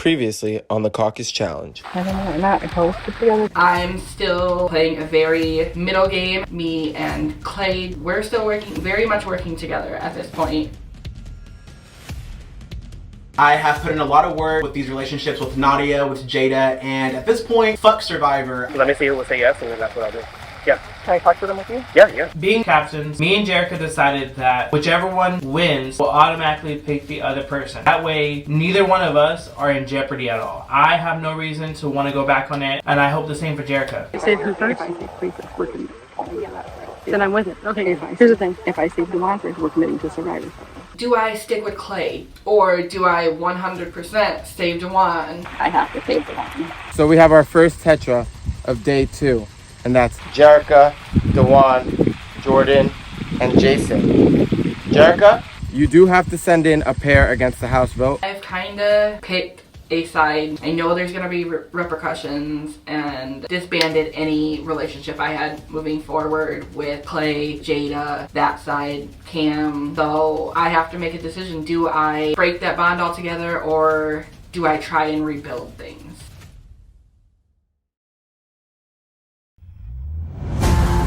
Previously on the Caucus Challenge. I don't know, we're not opposed to together. I'm still playing a very middle game. Me and Clay, we're still very much working together at this point. I have put in a lot of work with these relationships with Nadia, with Jada, and at this point, fuck Survivor. Let me see who will say yes, and then that's what I'll do. Yeah. Can I talk to them with you? Yeah. Being captains, me and Jerica decided that whichever one wins will automatically pick the other person. That way, neither one of us are in jeopardy at all. I have no reason to want to go back on it, and I hope the same for Jerica. You saved who first? If I say free first, we're committing. Then I'm with it. Okay, fine. Here's the thing. If I save Devon first, we're committing to Survivor. Do I stick with Clay or do I 100% save Dewan? I have to save Devon. So we have our first Tetra of day 2, and that's Jerica, Dewan, Jordan, and Jason. Jerica, you do have to send in a pair against the house vote. I've kind of picked a side. I know there's gonna be repercussions and disbanded any relationship I had moving forward with Clay, Jada, that side, Cam. So I have to make a decision. Do I break that bond altogether or do I try and rebuild things?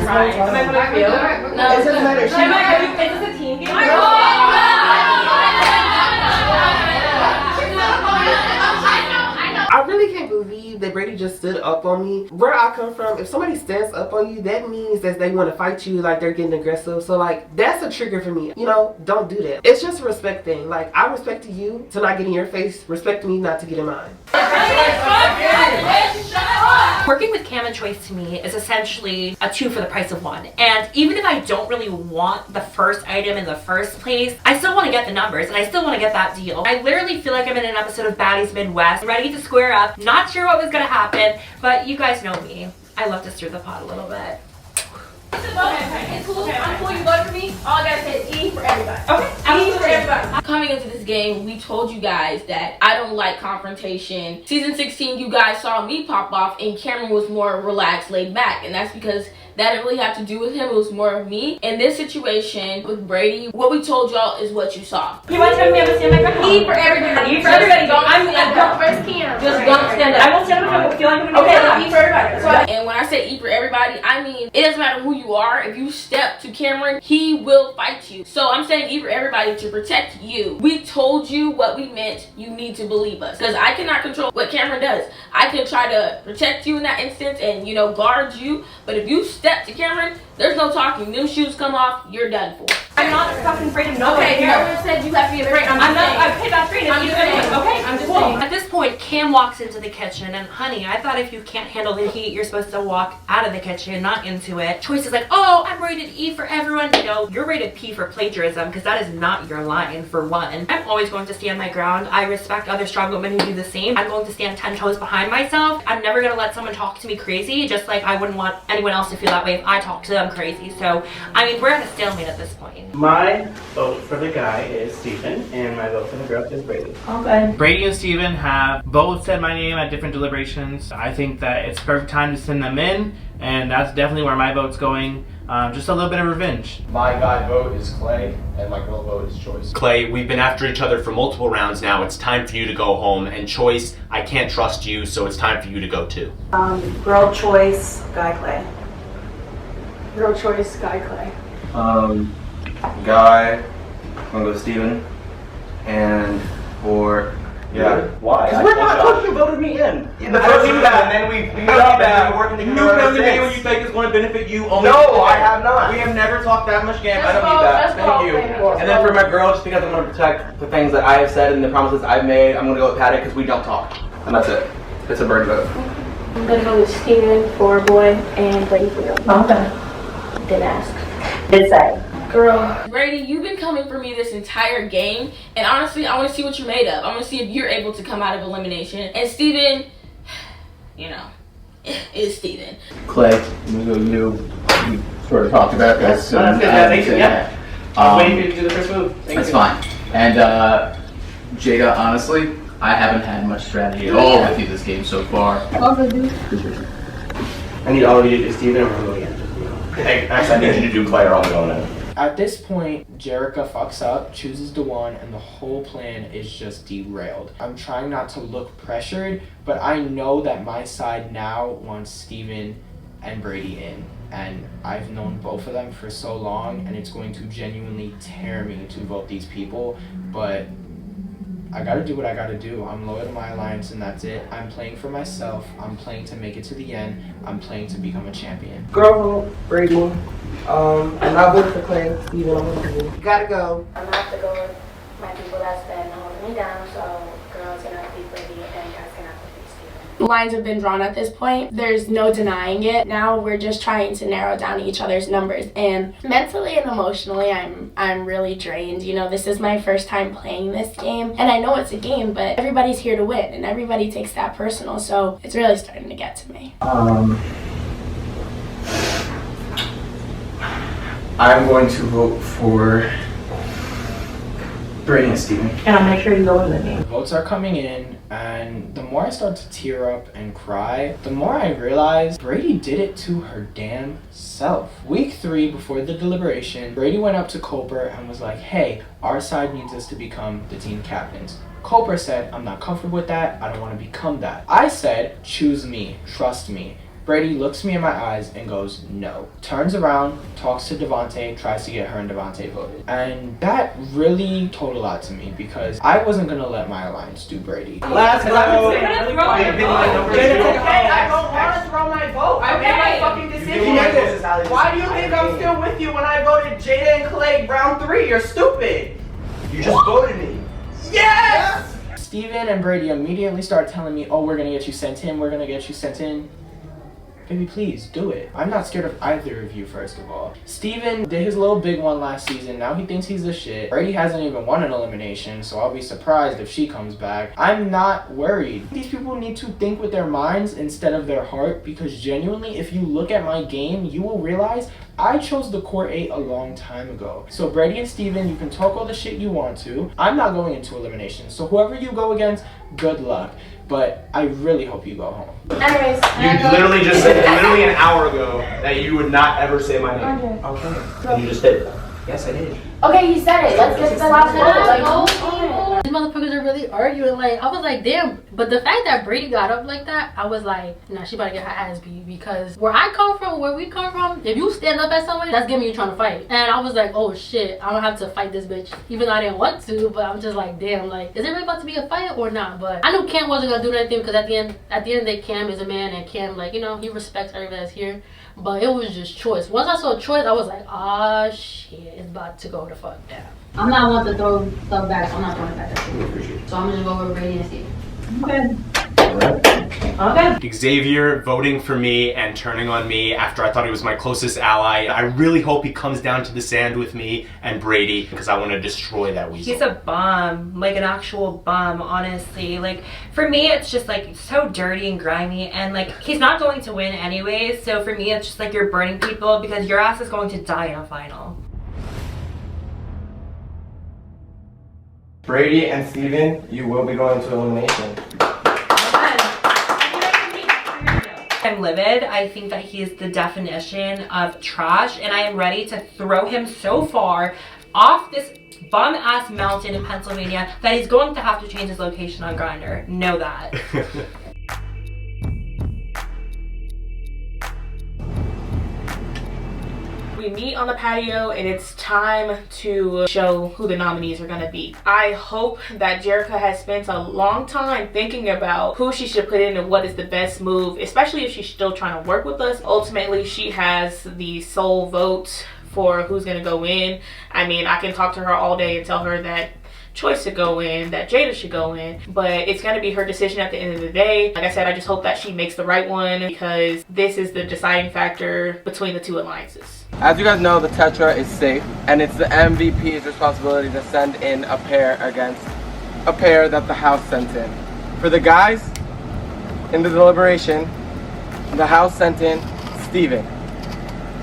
Right. Am I gonna feel? No, it doesn't matter. Is this a team game? I really can't believe that Brady just stood up on me. Where I come from, if somebody stands up on you, that means that they want to fight you, like they're getting aggressive. So like, that's a trigger for me. You know, don't do that. It's just a respect thing. Like, I respect you to not get in your face. Respect me not to get in mine. Working with Cam and Choice to me is essentially a 2 for the price of 1. And even if I don't really want the first item in the first place, I still want to get the numbers and I still want to get that deal. I literally feel like I'm in an episode of Baddies Midwest, ready to square up. Not sure what was going to happen, but you guys know me. I love to stir the pot a little bit. It's cool. I'm cool. You voted for me. All I gotta say is E for everybody. Okay. E for everybody. Coming into this game, we told you guys that I don't like confrontation. Season 16, you guys saw me pop off, and Cameron was more relaxed, laid back, and that's because that didn't really have to do with him. It was more of me. In this situation with Brady, what we told y'all is what you saw. You want to tell me I'm going to stand my ground? E for everybody. E for everybody. Don't first Cam. Just don't stand up. I will stand up if I feel like I'm going to Okay, E for everybody. And when I say E for everybody, I mean it doesn't matter who you are. If you step to Cameron, he will fight you. So I'm saying E for everybody to protect you. We told you what we meant. You need to believe us. Because I cannot control what Cameron does. I can try to protect you in that instance and, you know, guard you. But if you step to Cameron, there's no talking. Them shoes come off, you're done for. I'm not fucking afraid of nobody. Okay, Cameron said you have to be afraid. I'm not afraid of you. Okay, I'm just saying. At this point, Cam walks into the kitchen and honey, I thought if you can't handle the heat, you're supposed to walk out of the kitchen, not into it. Choice is like, oh, I'm rated E for everyone. You know, you're rated P for plagiarism because that is not your line for one. I'm always going to stand my ground. I respect other strong women who do the same. I'm going to stand 10 toes behind myself. I'm never going to let someone talk to me crazy, just like I wouldn't want anyone else to feel that way if I talk to them crazy. So, I mean, we're at a stalemate at this point. My vote for the guy is Steven, and my vote for the girl is Brady. Okay. Brady and Steven have both said my name at different deliberations. I think that it's perfect time to send them in, and that's definitely where my vote's going. Just a little bit of revenge. My guy vote is Clay, and my girl vote is Choice. Clay, we've been after each other for multiple rounds now. It's time for you to go home. And Choice, I can't trust you, so it's time for you to go too. Girl Choice, Guy Clay. Girl Choice, Guy Clay. Guy, I'm gonna go Steven. And for why? Because we're not talking. You voted me in. The first you that, and then we talked about working together. You come to me when you think it's going to benefit you only. No, I have not. We have never talked that much game. I don't need that. Thank you. And then for my girl, just because I want to protect the things that I have said and the promises I've made, I'm going to go with Patty because we don't talk. And that's it. It's a bird vote. I'm gonna go with Steven for a boy and Brady for girl. Okay. Didn't ask. Did say. Girl. Brady, you've been coming for me this entire game, and honestly, I want to see what you're made of. I want to see if you're able to come out of elimination. And Steven, you know, is Steven. Clay, I'm going to go you. We sort of talked about this. Yeah. I was waiting for you to do the first move. That's fine. And Jada, honestly, I haven't had much strategy at all with you this game so far. I need all of you to do Steven, or we're going to again. Hey, actually, I need you to do Clay or I'm going in. At this point, Jerica fucks up, chooses Dewan, and the whole plan is just derailed. I'm trying not to look pressured, but I know that my side now wants Steven and Brady in. And I've known both of them for so long, and it's going to genuinely tear me to vote these people, but I gotta do what I gotta do. I'm loyal to my alliance and that's it. I'm playing for myself. I'm playing to make it to the end. I'm playing to become a champion. Girl vote, Brady. I'm not voting for Clay. Steven, I'm voting for you. Gotta go. I'm gonna have to go with my people that's been holding me down, so girls gonna have to be Brady and guys gonna have to be Steven. Lines have been drawn at this point. There's no denying it. Now we're just trying to narrow down each other's numbers, and mentally and emotionally I'm really drained. You know, this is my first time playing this game, and I know it's a game, but everybody's here to win and everybody takes that personal, so it's really starting to get to me. I'm going to vote for Brady and Steven. And I'll make sure you go in the game. Votes are coming in, and the more I start to tear up and cry, the more I realize Brady did it to her damn self. Week 3, before the deliberation, Brady went up to Culper and was like, hey, our side needs us to become the team captains. Culper said, I'm not comfortable with that, I don't want to become that. I said, choose me, trust me. Brady looks me in my eyes and goes, no. Turns around, talks to Devontae, tries to get her and Devontae voted. And that really told a lot to me because I wasn't going to let my alliance do Brady. Let's go. I don't want to throw my vote. I made my fucking decision. Why do you think I'm still with you when I voted Jada and Clay round 3? You're stupid. You just voted me. Yes! Steven and Brady immediately start telling me, oh, we're going to get you sent in, we're going to get you sent in. Baby, please, do it. I'm not scared of either of you, first of all. Steven did his little big one last season. Now he thinks he's the shit. Brady hasn't even won an elimination, so I'll be surprised if she comes back. I'm not worried. These people need to think with their minds instead of their heart, because genuinely, if you look at my game, you will realize I chose the core 8 a long time ago. So Brady and Steven, you can talk all the shit you want to. I'm not going into elimination, so whoever you go against, good luck. But I really hope you go home. Anyways, You literally just said literally an hour ago that you would not ever say my name. Okay. And you just did. Yes, I did. okay, you said it. Let's get to the last one. These motherfuckers are really arguing. Like, I was like, damn. But the fact that Brady got up like that, I was like, nah, she about to get her ass beat. Because where I come from, where we come from, if you stand up at somebody, that's giving you trying to fight. And I was like, oh shit, I don't have to fight this bitch. Even though I didn't want to, but I'm just like, damn, like, is it really about to be a fight or not? But I knew Cam wasn't gonna do anything because at the end of the day, Cam is a man, and Cam, like, you know, he respects everybody that's here. But it was just choice. Once I saw choice, I was like, ah, shit, it's about to go the fuck down. I'm not one to throw stuff back, so I'm not throwing it back at you. So I'm just going to go with Brady and Steve. Okay. Xavier voting for me and turning on me after I thought he was my closest ally. I really hope he comes down to the sand with me and Brady because I want to destroy that weasel. He's a bum, like an actual bum, honestly. Like, for me, it's just like so dirty and grimy, and like he's not going to win anyways. So for me, it's just like you're burning people because your ass is going to die in a final. Brady and Steven, you will be going to elimination. I'm livid. I think that he is the definition of trash, and I am ready to throw him so far off this bum ass mountain in Pennsylvania that he's going to have to change his location on Grindr. Know that. We meet on the patio and it's time to show who the nominees are gonna be. I hope that Jerica has spent a long time thinking about who she should put in and what is the best move, especially if she's still trying to work with us. Ultimately, she has the sole vote for who's gonna go in. I mean, I can talk to her all day and tell her that Choice should go in, that Jada should go in, but it's gonna be her decision at the end of the day. Like I said, I just hope that she makes the right one because this is the deciding factor between the two alliances. As you guys know, the Tetra is safe, and it's the MVP's responsibility to send in a pair against a pair that the house sent in. For the guys, in the deliberation, the house sent in Steven.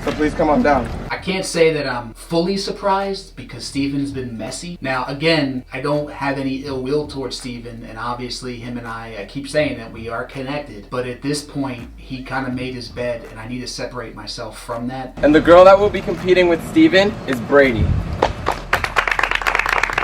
So please come on down. I can't say that I'm fully surprised because Steven's been messy. Now, again, I don't have any ill will towards Steven, and obviously him and I keep saying that we are connected, but at this point, he kind of made his bed, and I need to separate myself from that. And the girl that will be competing with Steven is Brady.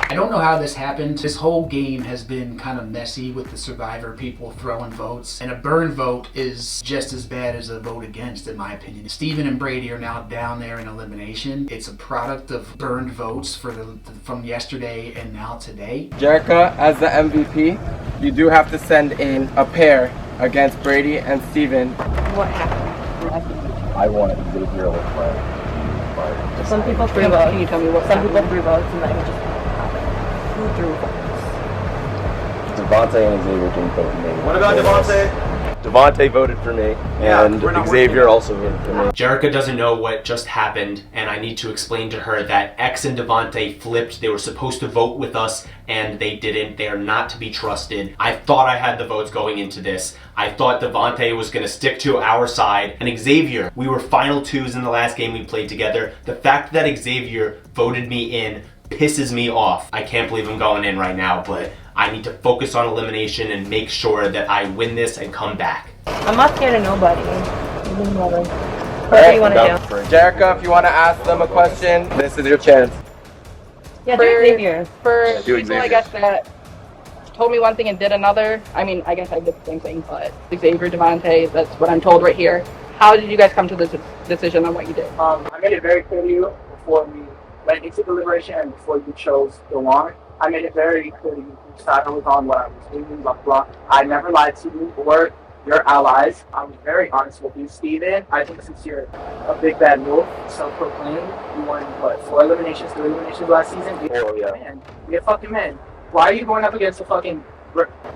I don't know how this happened. This whole game has been kind of messy with the Survivor people throwing votes, and a burn vote is just as bad as a vote against, in my opinion. Steven and Brady are now down there in elimination. It's a product of burned votes from yesterday and now today. Jerica, as the MVP, you do have to send in a pair against Brady and Steven. What happened? I wanted Xavier with play. Some people threw votes. Can you tell me what? Some people threw votes and then it just happened. Who threw votes? Devontae and Xavier didn't vote for me. What about Devontae? Devontae voted for me, and Xavier also voted for me. Jerica doesn't know what just happened, and I need to explain to her that X and Devontae flipped. They were supposed to vote with us, and they didn't. They are not to be trusted. I thought I had the votes going into this. I thought Devontae was going to stick to our side, and Xavier, we were final twos in the last game we played together. The fact that Xavier voted me in pisses me off. I can't believe I'm going in right now, but I need to focus on elimination and make sure that I win this and come back. I'm not scared of nobody. What do you want to do? Jerica, if you want to ask them a question, this is your chance. Yeah, do Xavier. For people, Xavier. I guess, that told me one thing and did another. I mean, I guess I did the same thing, but Xavier, Devontae, that's what I'm told right here. How did you guys come to this decision on what you did? I made it very clear to you before we went into deliberation and before you chose Dewan. I made it very clear to you whose side I was on, what I was doing, blah, blah. I never lied to you or your allies. I was very honest with you, Steven. I think since you're a big bad wolf, self-proclaimed, you won, what, 3 eliminations last season? Be a fucking man. Why are you going up against a fucking...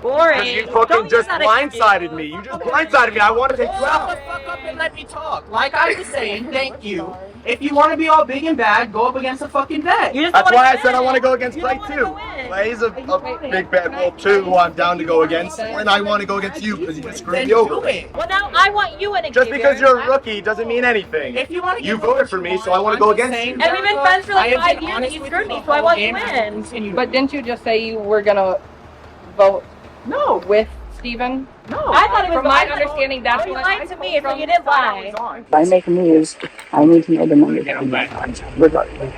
Boring. You fucking just blindsided me. You just blindsided me. I want to take you out. Shut the fuck up and let me talk. Like I was saying, thank you. If you want to be all big and bad, go up against a fucking vet. That's why I said I want to go against Clay too. Clay's a big bad wolf too, who I'm down to go against, and I want to go against you because you just screwed me over. Well, now I want you in it. Just because you're a rookie doesn't mean anything. If you want to, you voted for me, so I want to go against you. And we've been friends for like 5 years and you screwed me, so I want you in. But didn't you just say you were gonna vote with Steven? No. I thought it was from my understanding that's what you lied to me, so you didn't lie. If I make moves, I need to know the numbers. Regardless.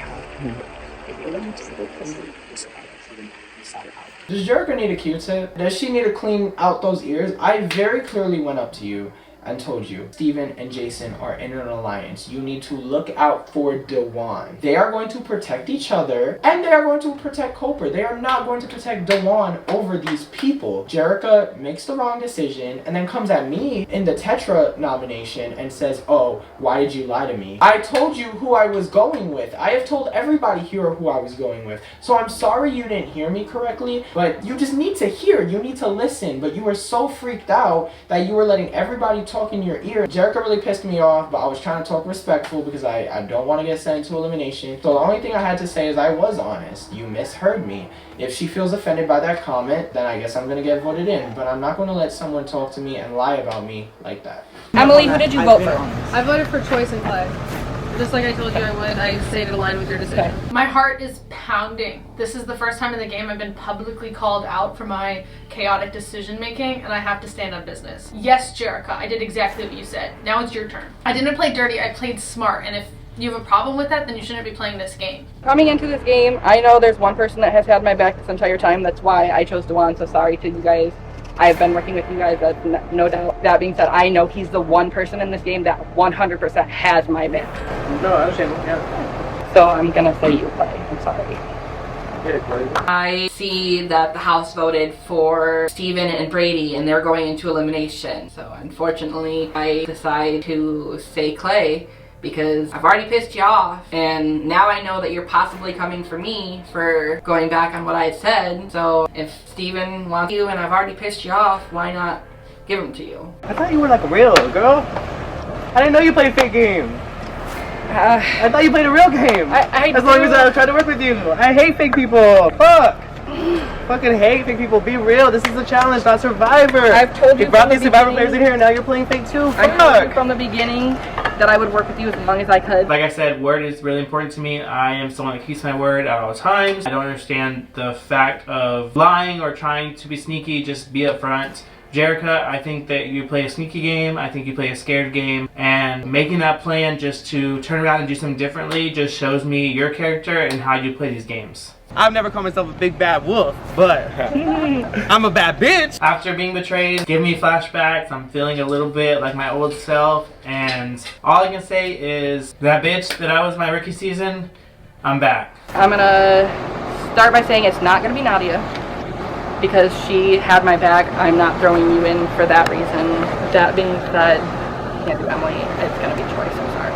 Does Jerica need a Q-tip? Does she need to clean out those ears? I very clearly went up to you and told you, Steven and Jason are in an alliance. You need to look out for Dewan. They are going to protect each other, and they are going to protect Cooper. They are not going to protect Dewan over these people. Jerica makes the wrong decision, and then comes at me in the Tetra nomination and says, oh, why did you lie to me? I told you who I was going with. I have told everybody here who I was going with. So I'm sorry you didn't hear me correctly, but you just need to hear. You need to listen. But you were so freaked out that you were letting everybody talk in your ear. Jerica really pissed me off, but I was trying to talk respectful because I don't want to get sent into elimination. So the only thing I had to say is I was honest. You misheard me. If she feels offended by that comment, then I guess I'm going to get voted in. But I'm not going to let someone talk to me and lie about me like that. Emily, who did you vote for? I voted for Choice and Clay. Just like I told you I would, I stayed in line with your decision. My heart is pounding. This is the first time in the game I've been publicly called out for my chaotic decision making, and I have to stand on business. Yes, Jerica, I did exactly what you said. Now it's your turn. I didn't play dirty, I played smart, and if you have a problem with that, then you shouldn't be playing this game. Coming into this game, I know there's one person that has had my back this entire time. That's why I chose Dewan, so sorry to you guys. I've been working with you guys, that's no doubt. That being said, I know he's the one person in this game that 100% has my back. No, I understand. Yeah. So I'm gonna say you play. I'm sorry. I see that the House voted for Steven and Brady and they're going into elimination. So unfortunately, I decide to say Clay because I've already pissed you off and now I know that you're possibly coming for me for going back on what I said. So if Steven wants you and I've already pissed you off, why not give him to you? I thought you were like real, girl. I didn't know you played a fake game. I thought you played a real game. As long as I tried to work with you. I hate fake people. Fuck. fucking hate fake people. Be real. This is a challenge, not Survivor. I've told you You brought from the these Survivor beginning- players in here, and now you're playing fake too. I told you from the beginning that I would work with you as long as I could. Like I said, word is really important to me. I am someone that keeps my word at all times. I don't understand the fact of lying or trying to be sneaky. Just be upfront. Jerica, I think that you play a sneaky game. I think you play a scared game. And making that plan just to turn around and do something differently just shows me your character and how you play these games. I've never called myself a big bad wolf, but I'm a bad bitch. After being betrayed, give me flashbacks. I'm feeling a little bit like my old self. And all I can say is that bitch that I was my rookie season, I'm back. I'm gonna start by saying it's not gonna be Nadia because she had my back. I'm not throwing you in for that reason. That being said, can't do Emily. It's gonna be Choice. I'm sorry.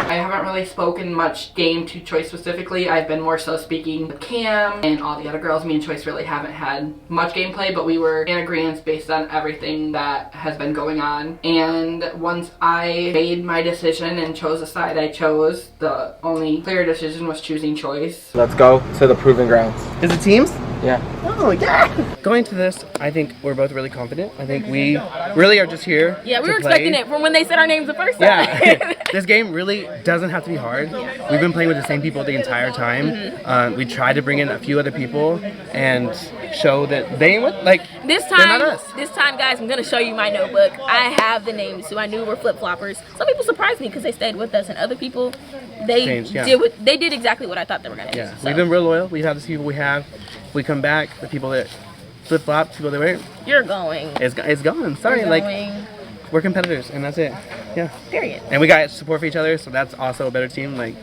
I haven't really spoken much game to Choice specifically. I've been more so speaking with Cam and all the other girls. Me and Choice really haven't had much gameplay, but we were in agreement based on everything that has been going on. And once I made my decision and chose the side I chose, the only clear decision was choosing Choice. Let's go to the proving grounds. Is it teams? Yeah. Oh, yeah. Going to this, I think we're both really confident. I think we really are just here. Yeah, we to were play. expecting it from when they said our names the first time. Yeah. This game really doesn't have to be hard. We've been playing with the same people the entire time. We tried to bring in a few other people and show that they would like. This they're not time, us. guys, I'm gonna show you my notebook. I have the names who I knew were flip-floppers. Some people surprised me because they stayed with us, and other people, they Changed, yeah. did exactly what I thought they were gonna do. Yeah, So. we've been real loyal. We have the people we have. We come back, the people that flip-flop, people that weren't. You're going. It's gone. Sorry, You're like going. we're competitors, and that's it. Yeah. Period. And we got support for each other, so that's also a better team. Like,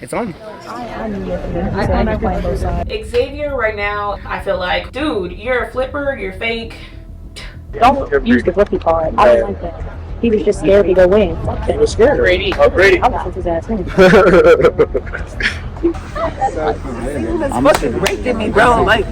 it's on. Xavier right now, I feel like, dude, you're a flipper, you're fake. Don't use the flippy card. I don't like that. He was just scared to go win. He was scared. Brady. Oh, Brady. I was his ass in. I'm fucking breaking me, bro. Like,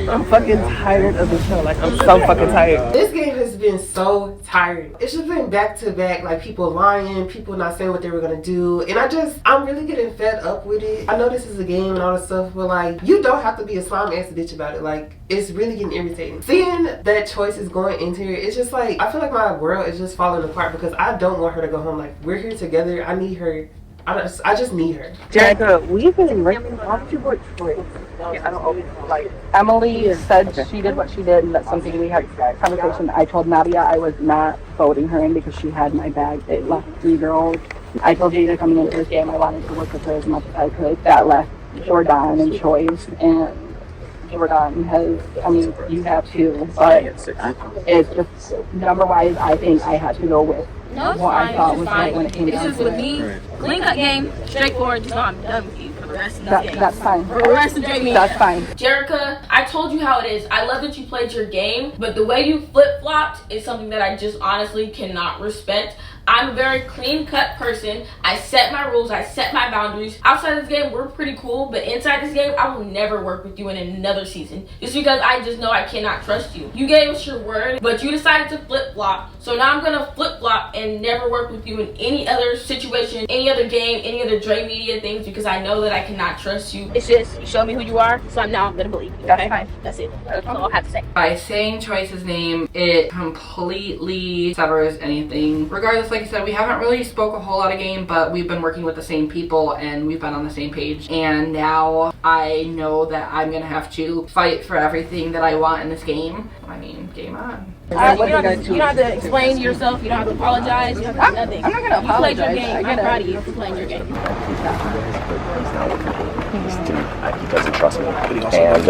I'm fucking tired of the show. Like, I'm so fucking tired. This game has been so tiring. It's just been back to back, like people lying, people not saying what they were gonna do. And I'm really getting fed up with it. I know this is a game and all this stuff, but like, you don't have to be a slime ass bitch about it. Like, it's really getting irritating. Seeing that Choice is going into it, it's just like, I feel like my world is just falling apart because I don't want her to go home. Like, we're here together. I need her. I just need her. Jerica, we've been working off too much for it. I don't like. Emily said she did what she did, and that's something we had conversation. I told Nadia I was not voting her in because she had my bag. It left 3 girls. I told Jada coming into this game I wanted to work with her as much as I could. That left Jordan and Choice, and Jordan has. I mean, you have too, but it's just number-wise. I think I had to go with. No, it's what fine. I thought It's was fine. right when it came It's down just to with it. me, clean cut game, straightforward. Just know I'm done with you for the rest of the game. That's fine. For the rest of the game. That's fine. Jerica, I told you how it is. I love that you played your game, but the way you flip-flopped is something that I just honestly cannot respect. I'm a very clean-cut person. I set my rules. I set my boundaries. Outside of this game, we're pretty cool, but inside this game, I will never work with you in another season. Just because I just know I cannot trust you. You gave us your word, but you decided to flip-flop. So now I'm gonna flip-flop and never work with you in any other situation, any other game, any other Dre Media things, because I know that I cannot trust you. It's just, you showed me who you are, so I'm now gonna believe you. That's Okay? fine. That's it. That's all I have to say. By saying Choice's name, it completely severs anything. Regardless, like I said, we haven't really spoke a whole lot of game, but we've been working with the same people and we've been on the same page. And now I know that I'm gonna have to fight for everything that I want in this game. I mean, game on. You don't have to explain yourself. You don't have to apologize. You don't have to do nothing. I'm not gonna You played your apologize. game. I'm proud of you for playing your game. He doesn't trust me. And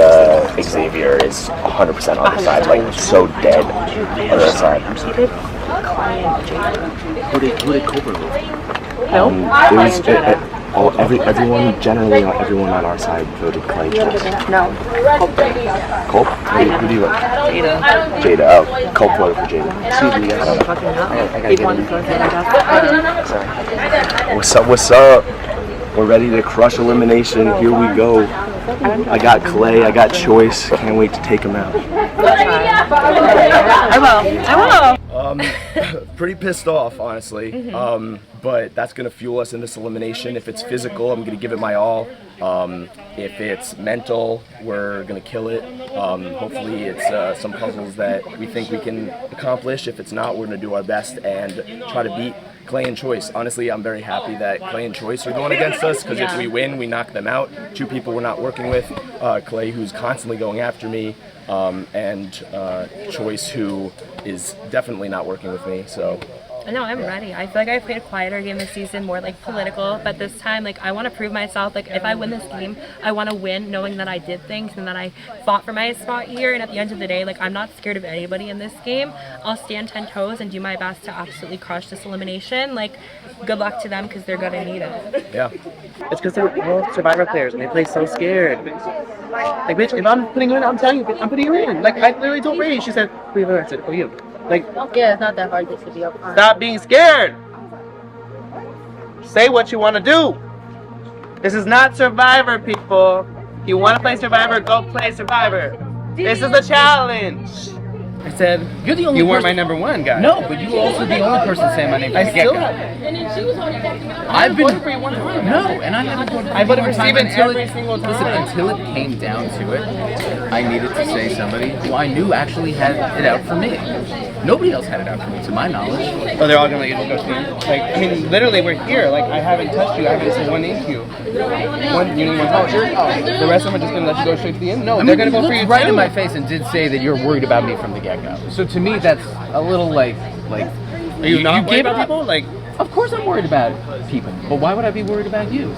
Xavier is 100% on the side, like so dead on the side. Who did Cobra Everyone, generally everyone on our side voted Clay. No. Colt? Who do you like? Jada. Oh, Colt voted for Jada. Excuse me, guys. What's up? We're ready to crush elimination. Here we go. I got Clay, I got Choice. Can't wait to take him out. I will. Pretty pissed off, honestly. But that's gonna fuel us in this elimination. If it's physical, I'm gonna give it my all. If it's mental, we're gonna kill it. Hopefully it's some puzzles that we think we can accomplish. If it's not, we're gonna do our best and try to beat Clay and Choice. Honestly, I'm very happy that Clay and Choice are going against us, because if we win, we knock them out. Two people we're not working with, Clay, who's constantly going after me, and Choice, who is definitely not working with me, so. No, I'm ready. I feel like I played a quieter game this season, more like political, but this time, like, I want to prove myself. Like, if I win this game, I want to win knowing that I did things and that I fought for my spot here, and at the end of the day, like, I'm not scared of anybody in this game. I'll stand 10 toes and do my best to absolutely crush this elimination. Like, good luck to them, because they're gonna need it. Yeah. It's because they're all Survivor players and they play so scared. Like, bitch, if I'm putting you in, I'm telling you, I'm putting you in. Like, I literally told Brady, she said, who you? I said, oh, you. Like, yeah, it's not that hard just to be up front. Stop being scared. Say what you want to do. This is not Survivor, people. If you want to play Survivor, go play Survivor. This is a challenge. I said, you're the only you weren't person. my number one guy. No, but you were also the only person saying my name from I the still get-go. have. I've been voted for you one time. No, and I haven't voted for I voted you for one time Steven until every it, single time. Listen, until it came down to it, I needed to say somebody who I knew actually had it out for me. Nobody else had it out for me, to my knowledge. Oh, they're all gonna let you go to the end? Like, I mean, literally, we're here. Like, I haven't touched you. I haven't said one name to you. You need one touch. The rest of them are just gonna let you go straight to the end? No, they're gonna go for you right too. in my face and did say that you're worried about me from the get-go. So to me, that's a little like. Are you not worried about people? Like, of course I'm worried about people, but why would I be worried about you?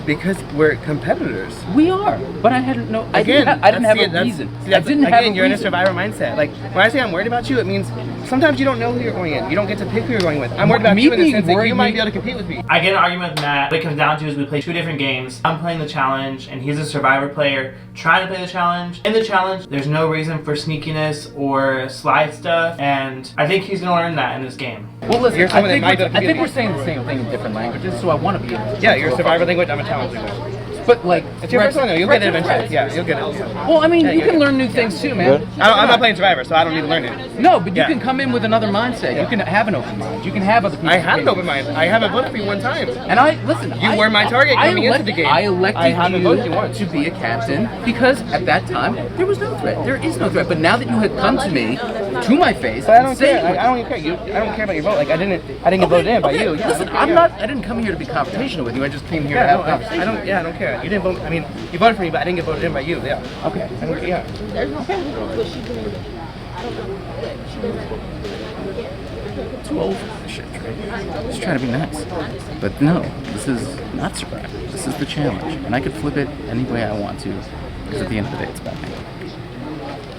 Because we're competitors. We are, but I hadn't no. I didn't have a reason. See, I didn't have a you're in a reason. Survivor mindset. Like, when I say I'm worried about you, it means sometimes you don't know who you're going in. You don't get to pick who you're going with. I'm worried about you in the sense that you might be able to compete with me. I get an argument with Matt. What it comes down to is we play 2 different games. I'm playing the challenge, and he's a Survivor player trying to play the challenge. In the challenge, there's no reason for sneakiness or slide stuff, and I think he's gonna learn that in this game. Well, listen, You're someone that might go to I think compete we're with me. saying the same thing in different languages, so I want to be able to. Yeah, you're a Survivor language, I'm a challenge language. But like, it's your first one though, you'll get it eventually. Yeah, you'll get it. Well, I mean, Yeah, you you'll can get it. learn new things too, man. I'm not playing Survivor, so I don't need to learn it. No, but you Yeah. can come in with another mindset. You can have an open mind. You can have other people. I have an open mind. I haven't voted for you one time. And I listen. You were my target coming into the game. I elected I haven't voted you you once. to be a captain because at that time there was no threat. There is no threat. But now that you had come to me, to my face, But I don't and said care. I don't even care. I don't care about your vote. Like, I didn't get voted in by you. Yeah, Listen, I don't care. I didn't come here to be confrontational with you. I just came here Yeah, to have no, a conversation. I don't care. You didn't vote. I mean, you voted for me, but I didn't get voted in by you. Yeah. Okay. I don't care. Yeah. Too old for this shit, Trey. Just trying to be nice. But no, this is not Survivor. This is the challenge. And I could flip it any way I want to. Because at the end of the day, it's about me.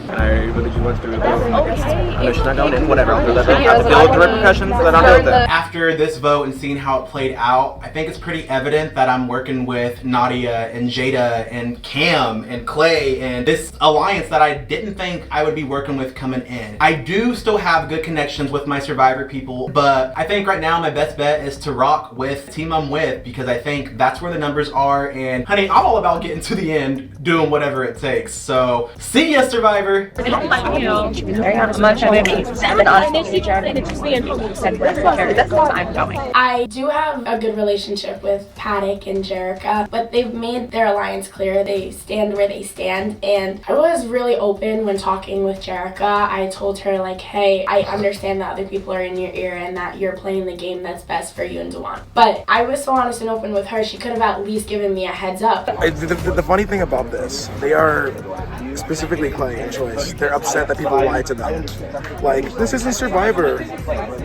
I really just went through the I know she's not going in, whatever, I'll do that. I have to deal with the repercussions, but I'll deal with it. After this vote and seeing how it played out, I think it's pretty evident that I'm working with Nadia and Jada and Cam and Clay and this alliance that I didn't think I would be working with coming in. I do still have good connections with my Survivor people, but I think right now my best bet is to rock with the team I'm with because I think that's where the numbers are, and honey, I'm all about getting to the end, doing whatever it takes. So, see ya, Survivor! Very honest. I'm not trying to be an honest teacher. It's just being said that's what I'm going. I do have a good relationship with Paddock and Jerica, but they've made their alliance clear. They stand where they stand, and I was really open when talking with Jerica. I told her, like, hey, I understand that other people are in your ear and that you're playing the game that's best for you and Dewan. But I was so honest and open with her, she could have at least given me a heads up. The funny thing about this, they are specifically Clay and Choice. They're upset that people lie to them. Like, this isn't Survivor.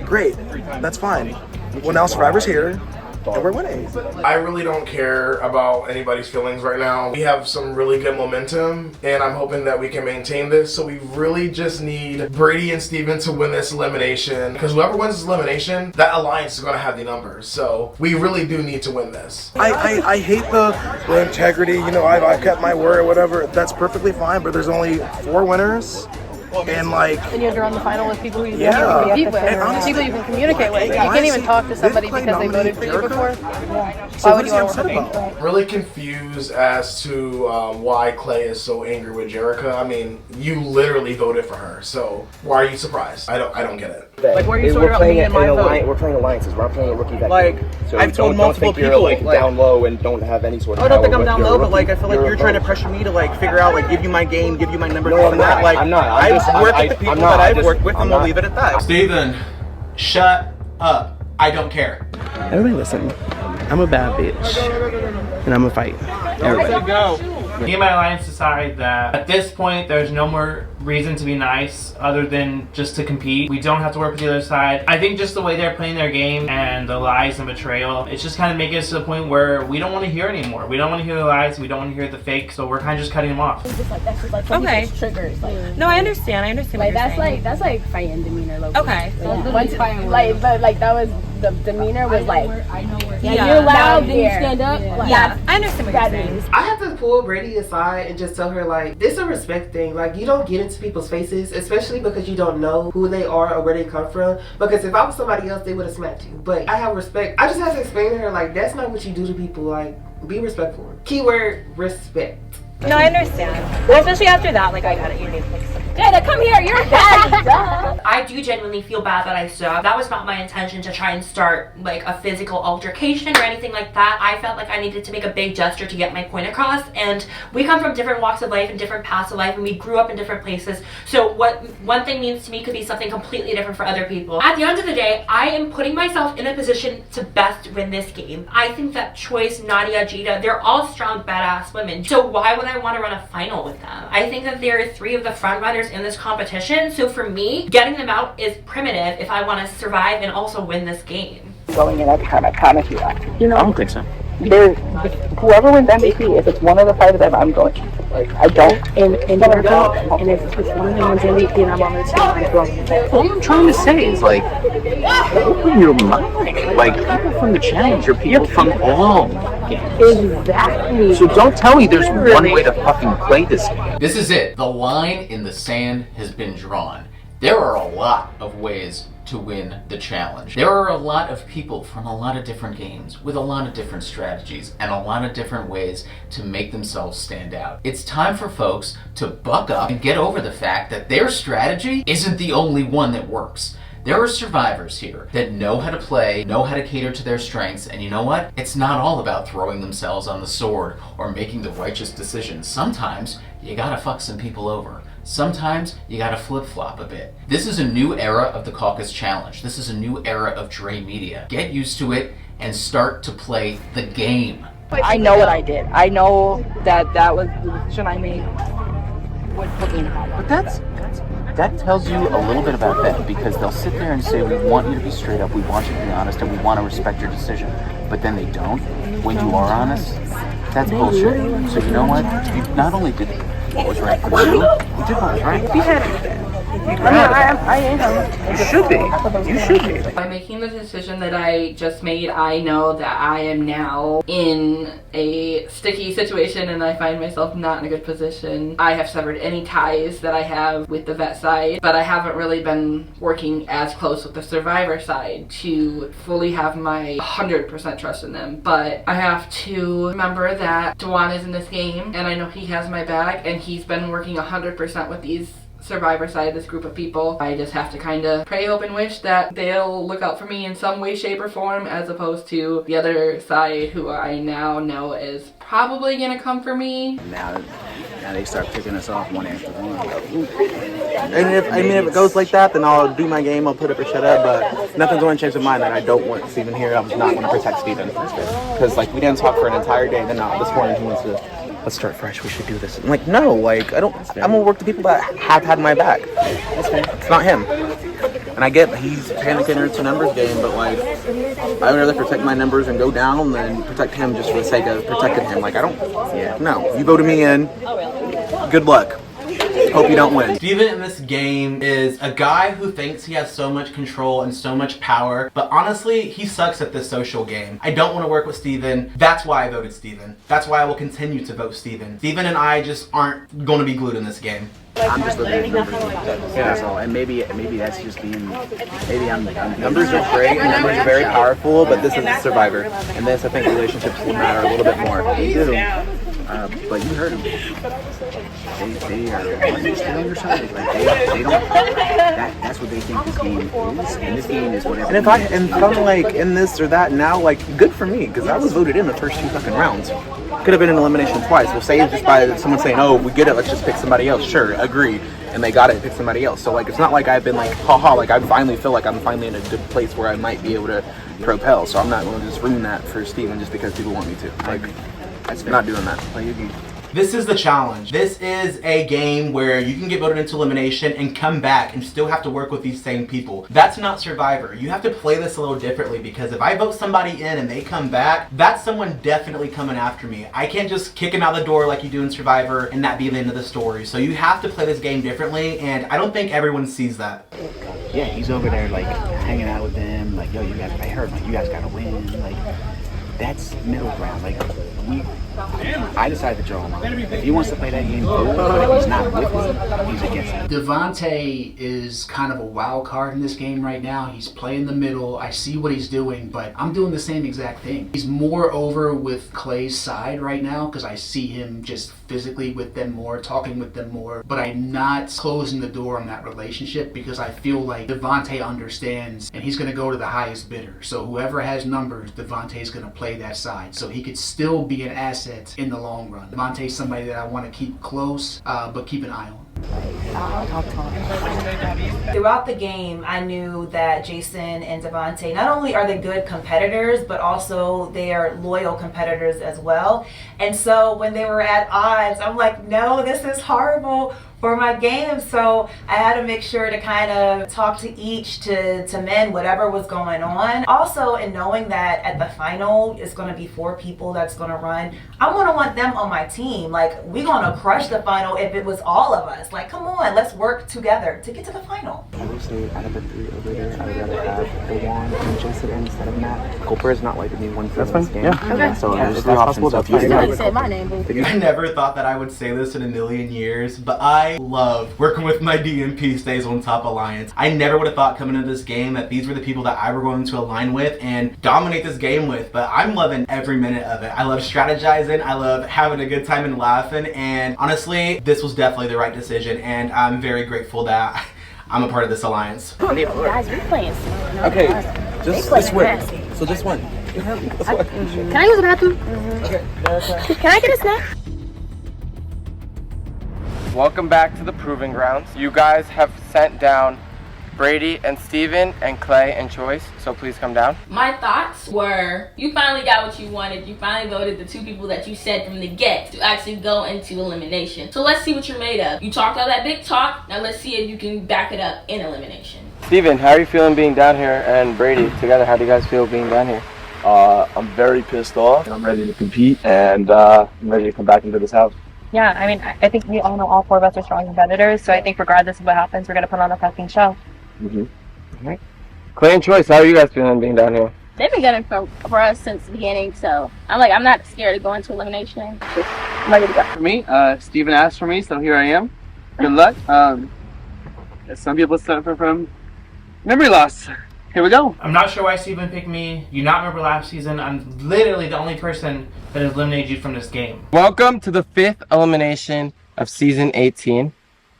Great, that's fine. Well, now Survivor's here, and we're winning. I really don't care about anybody's feelings right now. We have some really good momentum, and I'm hoping that we can maintain this. So we really just need Brady and Steven to win this elimination, because whoever wins this elimination, that alliance is going to have the numbers. So we really do need to win this. I hate the integrity, you know, I've kept my word or whatever. That's perfectly fine, but there's only 4 winners. And like, And you have to run the final with people who you Yeah. can compete with, And honestly, people you can communicate with. You why can't is even he- talk to somebody didn't Clay because they voted for you nominate before. So Why what would is you he want to upset work about? with? Really confused as to why Clay is so angry with Jerica. I mean, you literally voted for her, so why are you surprised? I don't get it. Like, where are you sorting out me and my vote? We're playing alliances. We're not playing a rookie vet. Like, so I've told multiple don't think people, you're, like, down low and don't have any sort of I don't think power, I'm down you're a low, but rookie. like I feel like you're trying to pressure me to like figure out, like, give you my game, give you my number. No, I'm not. Like, I'm not. I've worked with the people that I've worked with, and we'll leave it at that. Steven, shut up. I don't care. Everybody listen. I'm a bad bitch. And I'm a fight. Everybody. Go. Me and my alliance decide that at this point there's no more reason to be nice other than just to compete. We don't have to work with the other side. I think just the way they're playing their game and the lies and betrayal, it's just kind of making us to the point where we don't want to hear anymore. We don't want to hear the lies, we don't want to hear the fake, so we're kind of just cutting them off. That's just like Okay. triggers. Like, No, I understand. I understand. like what you're that's saying. that's like fighting demeanor. Low Okay. Once, like that was the demeanor was like. Yeah. You're loud. Then you stand up. Yeah. Like, I understand what you're saying. I have to pull Brady aside and just tell her, like, this is a respect thing. Like, you don't get into people's faces, especially because you don't know who they are or where they come from. Because if I was somebody else, they would have smacked you. But I have respect. I just have to explain to her, like, that's not what you do to people. Like, be respectful. Keyword, respect. No, I understand. Especially after that, like, I got it. You need like some. Jada, come here. You're bad. I do genuinely feel bad that I suck. That was not my intention to try and start like a physical altercation or anything like that. I felt like I needed to make a big gesture to get my point across, and we come from different walks of life and different paths of life, and we grew up in different places. So what one thing means to me could be something completely different for other people. At the end of the day, I am putting myself in a position to best win this game. I think that Choice, Nadia, Jada, they're all strong, badass women. So why would I want to run a final with them? I think that there are 3 of the front runners in this competition, so for me, getting them out is primitive if I want to survive and also win this game. Going in, I kind of feel like, you know, I don't think so. there's whoever wins MVP, if it's one of the 5 of them, I'm going. Like, I don't. And if it's one of the ones MVP and I'm on the team, I'm going. All I'm trying to say is, like, open your mind. Like, people from the challenge are people from all games. Exactly. So don't tell me there's one way to fucking play this game. This is it. The line in the sand has been drawn. There are a lot of ways to win the challenge. There are a lot of people from a lot of different games with a lot of different strategies and a lot of different ways to make themselves stand out. It's time for folks to buck up and get over the fact that their strategy isn't the only one that works. There are survivors here that know how to play, know how to cater to their strengths, and you know what? It's not all about throwing themselves on the sword or making the righteous decisions. Sometimes you gotta fuck some people over. Sometimes you gotta flip-flop a bit. This is a new era of the Caucus Challenge. This is a new era of Dre Media. Get used to it and start to play the game. I know what I did. I know that that was the decision I made. But that tells you a little bit about them, because they'll sit there and say, we want you to be straight up, we want you to be honest, and we want to respect your decision. But then they don't. When you are honest, that's bullshit. So you know what? You not only did what was right for you, you did what was right. Be happy with that. I am. You should be. You should be. By making the decision that I just made, I know that I am now in a sticky situation and I find myself not in a good position. I have severed any ties that I have with the vet side, but I haven't really been working as close with the survivor side to fully have my 100% trust in them. But I have to remember that Dewan is in this game and I know he has my back and he's been working 100% with these survivor side, this group of people. I just have to kind of pray, hope, and wish that they'll look out for me in some way, shape, or form, as opposed to the other side, who I now know is probably gonna come for me. Now they start picking us off one after one. And if it goes like that, then I'll do my game, I'll put up or shut up, but nothing's going to change my mind that I don't want Steven here. I'm not going to protect Steven. Because, like, we didn't talk for an entire day, then this morning he wants to, let's start fresh, we should do this. I'm like, no, like, I'm going to work the people that have had my back. It's not him. And I get he's panicking or it's a numbers game, but, like, I would rather protect my numbers and go down than protect him just for the sake of protecting him. Like, no, you voted me in, good luck. Hope you don't win. Steven in this game is a guy who thinks he has so much control and so much power, but honestly, he sucks at this social game. I don't want to work with Steven. That's why I voted Steven. That's why I will continue to vote Steven. Steven and I just aren't going to be glued in this game. I'm just looking at numbers. That's all. And maybe that's just being, numbers are great, and numbers are very powerful, but this is a survivor. And this, I think, relationships will matter a little bit more. They do. But you heard them. They are on your side. Like, they don't that's what they think this game is, and this game is whatever. And if I'm like in this or that now, like good for me, because I was voted in the first 2 fucking rounds. Could have been an elimination twice. We'll say just by someone saying, "Oh, we get it. Let's just pick somebody else." Sure, agree. And they got it, pick somebody else. So like, it's not like I've been like, haha. Like I finally feel like I'm finally in a good place where I might be able to propel. So I'm not going to just ruin that for Steven just because people want me to. Like, I'm not doing that. Play your game. This is the challenge. This is a game where you can get voted into elimination and come back and still have to work with these same people. That's not Survivor. You have to play this a little differently, because if I vote somebody in and they come back, that's someone definitely coming after me. I can't just kick him out the door like you do in Survivor and that be the end of the story. So you have to play this game differently, and I don't think everyone sees that. Yeah, he's over there like hanging out with them, like, yo, you guys, I heard, like, you guys gotta win, like, that's middle ground. Like, I decided to draw him. If he wants to play that game, cool, but if he's not with me, he's against me. Devontae is kind of a wild card in this game right now. He's playing the middle. I see what he's doing, but I'm doing the same exact thing. He's more over with Clay's side right now because I see him just physically with them more, talking with them more, but I'm not closing the door on that relationship because I feel like Devontae understands and he's going to go to the highest bidder. So whoever has numbers, Devontae's going to play that side. So he could still be an asset in the long run. Devontae's somebody that I want to keep close, but keep an eye on. Throughout the game, I knew that Jason and Devontae, not only are they good competitors, but also they are loyal competitors as well. And so when they were at odds, I'm like, no, this is horrible for my game. So I had to make sure to kind of talk to each to mend whatever was going on. Also, in knowing that at the final, it's going to be 4 people that's going to run, I'm going to want them on my team. Like, we're going to crush the final if it was all of us. Like, come on, let's work together to get to the final. I will say, out of the 3 over there, I would rather have Dewan and Jason instead of Matt. Cooper is not like me one for this game. Yeah. Okay. So Yeah, there's if 3 that's options. possible, So if that's you fine. guys- Say my name, boo. I never thought that I would say this in a million years, but I love working with my DMP Stays on Top Alliance. I never would have thought coming into this game that these were the people that I were going to align with and dominate this game with, but I'm loving every minute of it. I love strategizing, I love having a good time and laughing, and honestly, this was definitely the right decision, and I'm very grateful that I'm a part of this alliance. Guys, we're playing. Okay, just win. So just win. Can I use the bathroom? Okay. Can I get a snack? Welcome back to the Proving Grounds. You guys have sent down Brady and Steven and Clay and Choice, so please come down. My thoughts were, you finally got what you wanted. You finally voted the 2 people that you said from the get to actually go into elimination. So let's see what you're made of. You talked all that big talk, now let's see if you can back it up in elimination. Steven, how are you feeling being down here, and Brady together? How do you guys feel being down here? I'm very pissed off. I'm ready to compete, and I'm ready to come back into this house. Yeah, I mean, I think we all know all 4 of us are strong competitors, so I think regardless of what happens, we're going to put on a fucking show. Right. Clay and Choice, how are you guys feeling being down here? They've been gunning for us since the beginning, so I'm not scared to go into elimination. I'm ready to go. For me, Steven asked for me, so here I am. Good luck. Some people suffer from memory loss. Here we go. I'm not sure why Steven picked me. You not remember last season. I'm literally the only person that has eliminated you from this game. Welcome to the 5th elimination of season 18,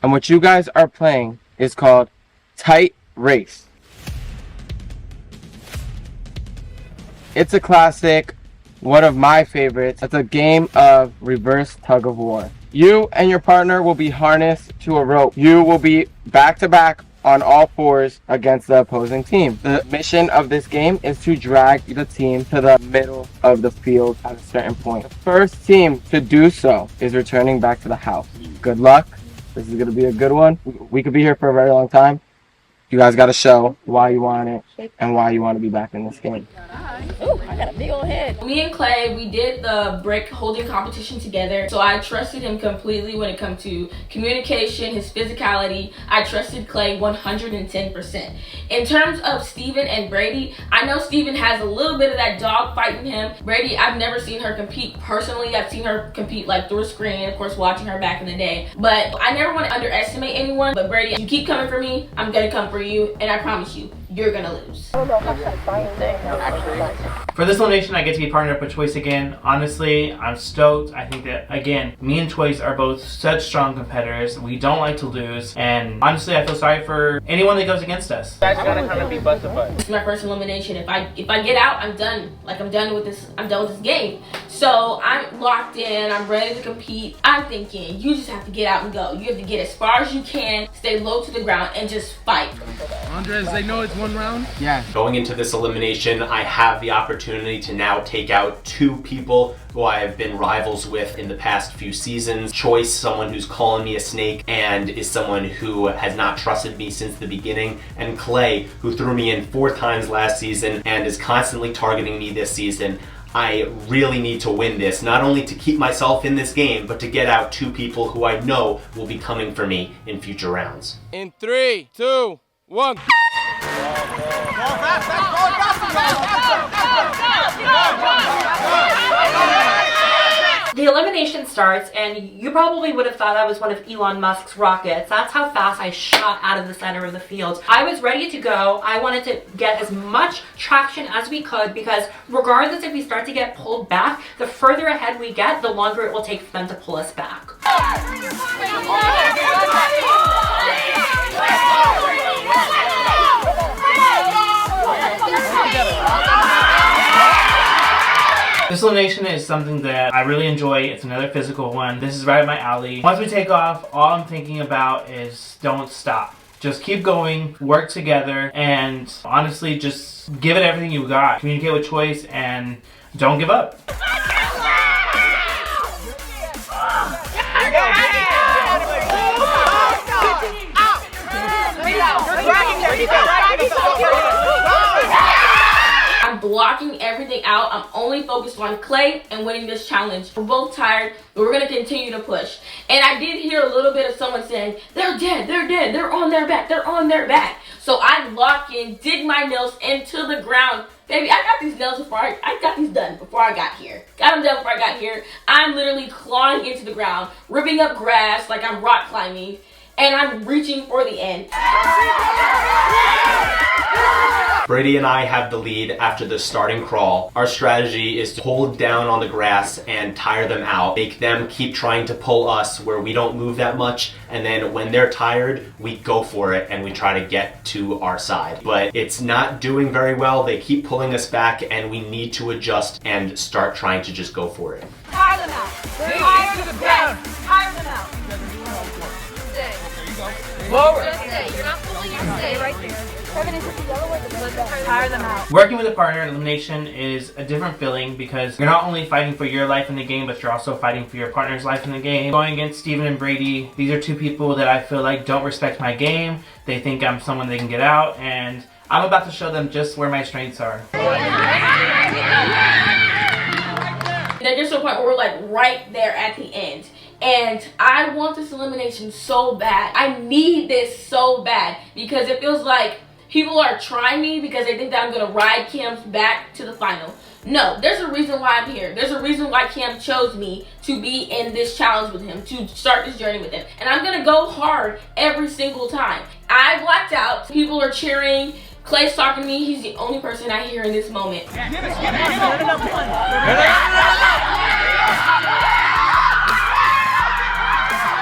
and what you guys are playing is called Tight Race. It's a classic, one of my favorites. It's a game of reverse tug of war. You and your partner will be harnessed to a rope. You will be back to back on all 4s against the opposing team. The mission of this game is to drag the team to the middle of the field at a certain point. The first team to do so is returning back to the house. Good luck. This is gonna be a good one. We could be here for a very long time. You guys gotta show why you want it and why you want to be back in this game. Ooh, I got a big old head. Me and Clay, we did the brick holding competition together, so I trusted him completely when it comes to communication, his physicality. I trusted Clay 110%. In terms of Steven and Brady, I know Steven has a little bit of that dog fight in him. Brady, I've never seen her compete personally. I've seen her compete like through a screen, of course watching her back in the day. But I never want to underestimate anyone. But Brady, you keep coming for me, I'm gonna come for you, and I promise you, you're gonna lose. For this one, elimination, I get to be partnered up with Choice again. Honestly, I'm stoked. I think that, again, me and Choice are both such strong competitors. We don't like to lose. And honestly, I feel sorry for anyone that goes against us. You guys are gonna kind of be butt to butt. It's my first elimination. If I get out, I'm done. Like, I'm done with this game. So I'm locked in. I'm ready to compete. I'm thinking you just have to get out and go. You have to get as far as you can, stay low to the ground, and just fight. Andres, they know it's one round? Yeah. Going into this elimination, I have the opportunity to now take out 2 people who I have been rivals with in the past few seasons. Choice, someone who's calling me a snake and is someone who has not trusted me since the beginning, and Clay, who threw me in 4 times last season and is constantly targeting me this season. I really need to win this, not only to keep myself in this game, but to get out 2 people who I know will be coming for me in future rounds. In 3, 2, 1. The elimination starts, and you probably would have thought that was one of Elon Musk's rockets. That's how fast I shot out of the center of the field. I was ready to go. I wanted to get as much traction as we could, because regardless if we start to get pulled back, the further ahead we get, the longer it will take for them to pull us back. This elimination is something that I really enjoy. It's another physical one. This is right up my alley. Once we take off, all I'm thinking about is don't stop. Just keep going, work together, and honestly, just give it everything you got. Communicate with Choice and don't give up. I'm blocking everything out. I'm only focused on Clay and winning this challenge. We're both tired, but we're gonna continue to push. And I did hear a little bit of someone saying, they're dead, they're on their back, they're on their back. So I lock in, dig my nails into the ground. Baby, I got these nails before I got these done before I got here. Got them done before I got here. I'm literally clawing into the ground, ripping up grass like I'm rock climbing, and I'm reaching for the end. Brady and I have the lead after the starting crawl. Our strategy is to hold down on the grass and tire them out, make them keep trying to pull us where we don't move that much, and then when they're tired, we go for it and we try to get to our side. But it's not doing very well. They keep pulling us back, and we need to adjust and start trying to just go for it. Tire them out. Tire them out. Tire them out. Lower. You're not pulling your stay right there. Tire them out. Working with a partner in elimination is a different feeling, because you're not only fighting for your life in the game, but you're also fighting for your partner's life in the game. Going against Steven and Brady, these are 2 people that I feel like don't respect my game. They think I'm someone they can get out, and I'm about to show them just where my strengths are. There gets to a point where we're like right there at the end. And I want this elimination so bad. I need this so bad, because it feels like people are trying me because they think that I'm gonna ride Cam's back to the final. No, there's a reason why I'm here. There's a reason why Cam chose me to be in this challenge with him, to start this journey with him. And I'm gonna go hard every single time. I blacked out. People are cheering. Clay's talking to me. He's the only person I hear in this moment.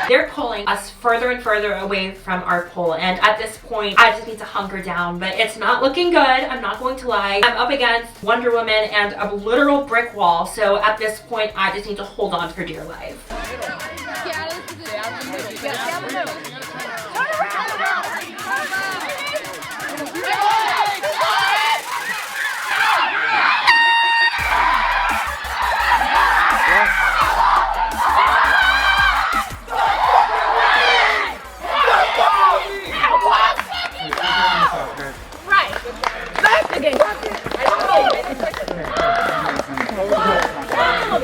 They're pulling us further and further away from our pole, and at this point I just need to hunker down, but it's not looking good. I'm not going to lie. I'm up against Wonder Woman and a literal brick wall, so at this point I just need to hold on for dear life.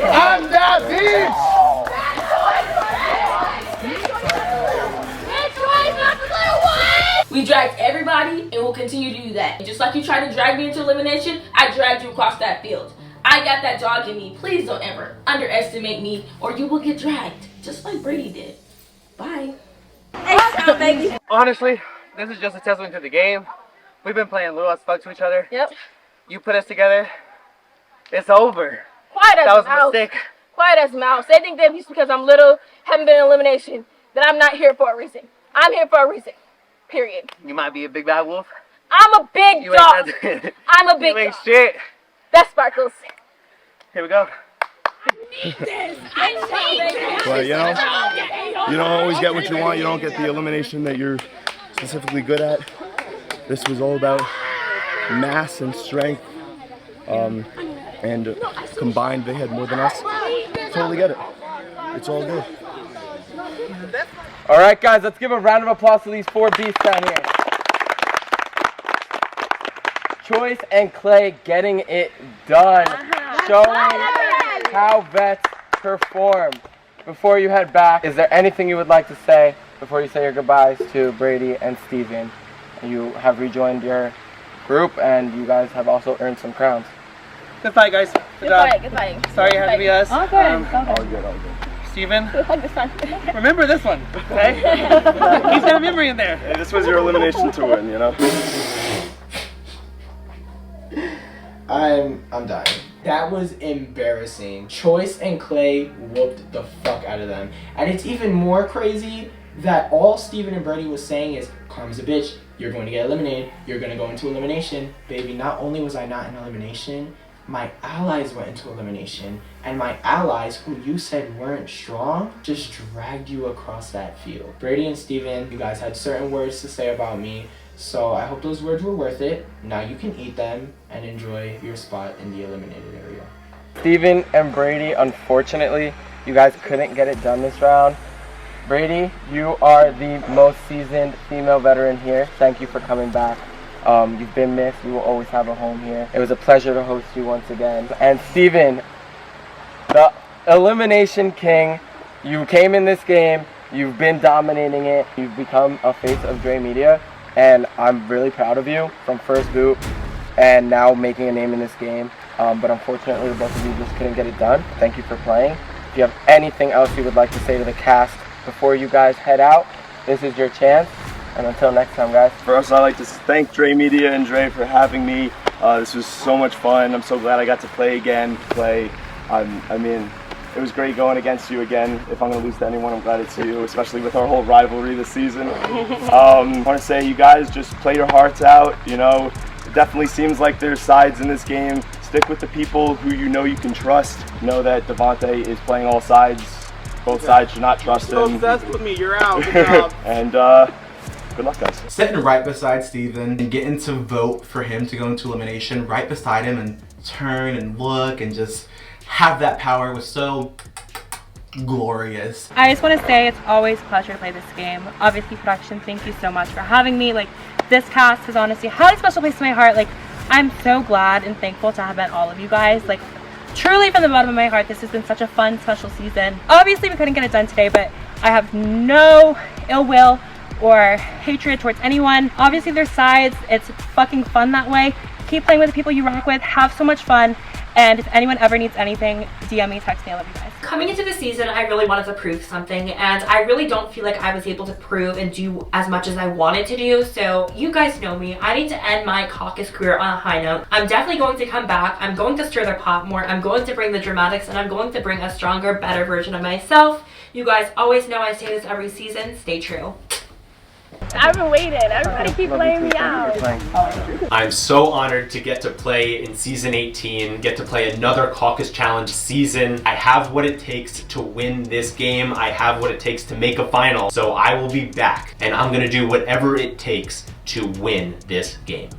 I'm that bitch! We dragged everybody, and we'll continue to do that. Just like you tried to drag me into elimination, I dragged you across that field. I got that dog in me. Please don't ever underestimate me, or you will get dragged, just like Brady did. Bye. Honestly, this is just a testament to the game. We've been playing little as fuck to each other. Yep. You put us together. It's over. Quiet as That was a a mouse. mistake. Quiet as a mouse. They think that just because I'm little, haven't been in elimination, that I'm not here for a reason. I'm here for a reason. Period. You might be a big bad wolf. I'm a big You ain't dog. nothing. I'm a big You ain't dog. shit. That's Sparkles. Here we go. But you don't always get what you want. You don't get the elimination that you're specifically good at. This was all about mass and strength, and combined they had more than us. Totally get it. It's all good. All right, guys, let's give a round of applause to these 4 beasts down here. Choice and Clay getting it done, showing how vets perform. Before you head back, is there anything you would like to say before you say your goodbyes to Brady and Steven? You have rejoined your group and you guys have also earned some crowns. Good fight, guys. Good Goodbye, job. goodbye. Sorry you had to be us. All good. All good. Steven, This time. remember this one, okay? Keep that memory in there. Hey, this was your elimination to win, you know? I'm dying. That was embarrassing. Choice and Clay whooped the fuck out of them. And it's even more crazy that all Steven and Brady was saying is, Karma's a bitch, you're going to get eliminated, you're going to go into elimination. Baby, not only was I not in elimination, my allies went into elimination. And my allies, who you said weren't strong, just dragged you across that field. Brady and Steven, you guys had certain words to say about me. So I hope those words were worth it. Now you can eat them and enjoy your spot in the eliminated area. Steven and Brady, unfortunately, you guys couldn't get it done this round. Brady, you are the most seasoned female veteran here. Thank you for coming back. You've been missed. You will always have a home here. It was a pleasure to host you once again. And Steven, the elimination king, you came in this game. You've been dominating it. You've become a face of Dre Media. And I'm really proud of you from first boot and now making a name in this game. But unfortunately, both of you just couldn't get it done. Thank you for playing. If you have anything else you would like to say to the cast before you guys head out, this is your chance. And until next time, guys. First, I'd like to thank Dre Media and Dre for having me. This was so much fun. I'm so glad I got to play again. I mean, it was great going against you again. If I'm going to lose to anyone, I'm glad it's you, especially with our whole rivalry this season. I want to say you guys just play your hearts out. You know, it definitely seems like there's sides in this game. Stick with the people who you know you can trust. Know that Devontae is playing all sides. Both sides should not trust him. You're so obsessed with me. You're out. Good job. And good luck, guys. Sitting right beside Steven and getting to vote for him to go into elimination right beside him and turn and look and just have that power was so glorious. I just want to say it's always a pleasure to play this game. Obviously, production, thank you so much for having me. Like, this cast has honestly held a special place in my heart. Like, I'm so glad and thankful to have met all of you guys. Like, truly from the bottom of my heart, this has been such a fun, special season. Obviously, we couldn't get it done today, but I have no ill will or hatred towards anyone. Obviously, there's sides. It's fucking fun that way. Keep playing with the people you rock with. Have so much fun. And if anyone ever needs anything, DM me, text me. I love you guys. Coming into the season, I really wanted to prove something, and I really don't feel like I was able to prove and do as much as I wanted to do. So you guys know me. I need to end my Caucus career on a high note. I'm definitely going to come back. I'm going to stir the pot more. I'm going to bring the dramatics, and I'm going to bring a stronger, better version of myself. You guys always know I say this every season. Stay true. I've been waiting. Everybody keep laying me out. I'm so honored to get to play in season 18, get to play another Caucus Challenge season. I have what it takes to win this game. I have what it takes to make a final. So I will be back and I'm gonna do whatever it takes to win this game.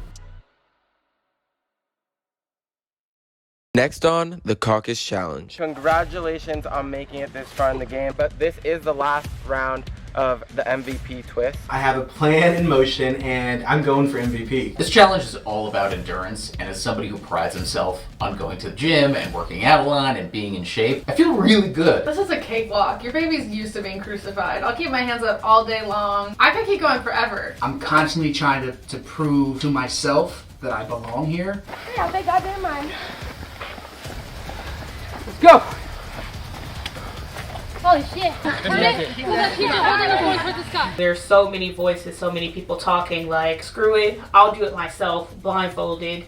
Next on the Caucus Challenge. Congratulations on making it this far in the game, but this is the last round of the MVP twist. I have a plan in motion and I'm going for MVP. This challenge is all about endurance, and as somebody who prides himself on going to the gym and working out a lot and being in shape, I feel really good. This is a cakewalk. Your baby's used to being crucified. I'll keep my hands up all day long. I could keep going forever. I'm constantly trying to prove to myself that I belong here. Yeah, they goddamn mind. Let's go! Holy shit. There's so many voices, so many people talking like, screw it, I'll do it myself, blindfolded.